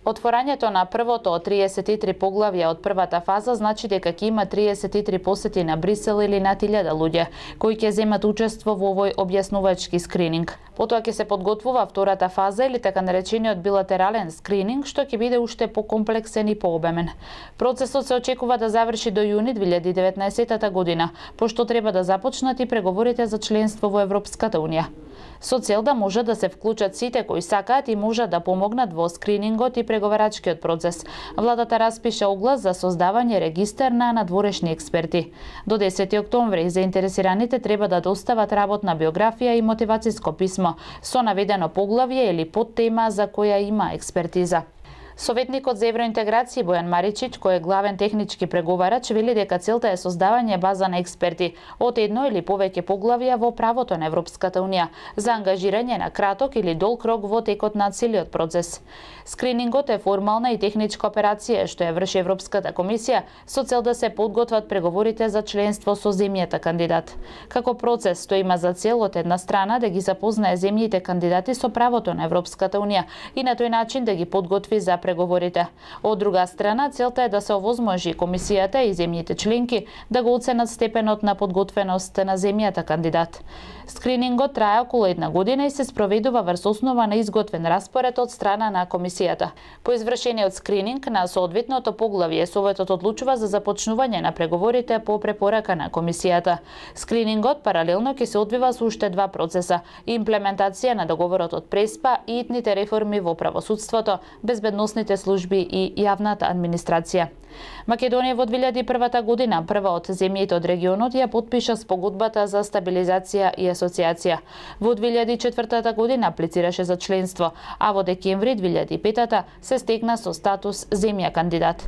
Отворањето на првото од 33 поглавја од првата фаза значи дека ќе има 33 посети на Брисел или над 1000 луѓе кои ќе земат учество во овој објаснувачки скрининг. Потоа ќе се подготвува втората фаза или така наречениот билатерален скрининг, што ќе биде уште покомплексен и пообемен. Процесот се очекува да заврши до јуни 2019 година, пошто треба да започнат и преговорите за членство во Европската унија. Со цел да може да се вклучат сите кои сакаат и можат да помогнат во скринингот и преговарачкиот процес, владата распиша оглас за создавање регистар на надворешни експерти. До 10 октомври заинтересираните треба да достават работна биографија и мотивациско писмо со наведено поглавје или подтема за која има експертиза. Советникот за евроинтеграција Бојан Маричич, кој е главен технички преговарач, вели дека целта е создавање база на експерти од едно или повеќе поглавја во правото на Европската унија за ангажирање на краток или долг рок во текот на целиот процес. Скринингот е формална и техничка операција што ја врши Европската комисија со цел да се подготват преговорите за членство со земјата кандидат. Како процес тој има за цел од една страна да ги запознае земјите кандидати со правото на Европската унија и на тој начин да ги подготви за преговорите. Од друга страна, целта е да се овозможи комисијата и земјите членки да го оценат степенот на подготвеност на земјата кандидат. Скринингот трае околу една година и се спроведува врз основа на изготвен распоред од страна на комисијата. По извршениот скрининг на соодветното поглавје, Советот одлучува за започнување на преговорите по препорака на комисијата. Скринингот паралелно ќе се одвива со уште два процеса: имплементација на договорот од Преспа и итните реформи во правосудството, безбедносните служби и јавната администрација. Македонија во 2001 година, прва од земјите од регионот, ја подпиша спогодбата за стабилизација и асоциација. Во 2004 година аплицираше за членство, а во декември 2005 се стекна со статус земја кандидат.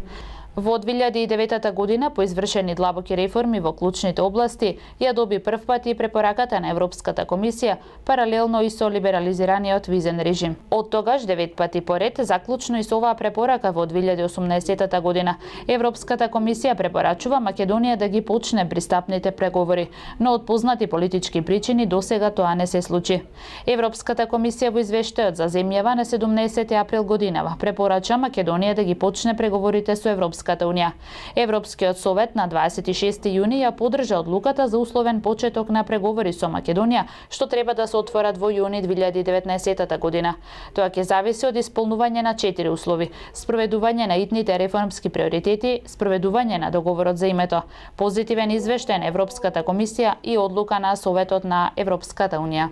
Во 2009 година, по извршени длабоки реформи во клучните области, ја доби прв пат и препораката на Европската комисија, паралелно и со либерализираниот визен режим. Од тогаш 9 пати поред, заклучно и со оваа препорака во 2018 година, Европската комисија препорачува Македонија да ги почне пристапните преговори, но од познати политички причини досега тоа не се случи. Европската комисија во извештајот за земјава на 17 април годинава препорача Македонија да ги почне преговорите со Европската унија. Европскиот совет на 26 јуни ја поддржа одлуката за условен почеток на преговори со Македонија, што треба да се отворат во јуни 2019 година. Тоа ќе зависи од исполнување на 4 услови: спроведување на итните реформски приоритети, спроведување на договорот за името, позитивен извештај на Европската комисија и одлука на Советот на Европската унија.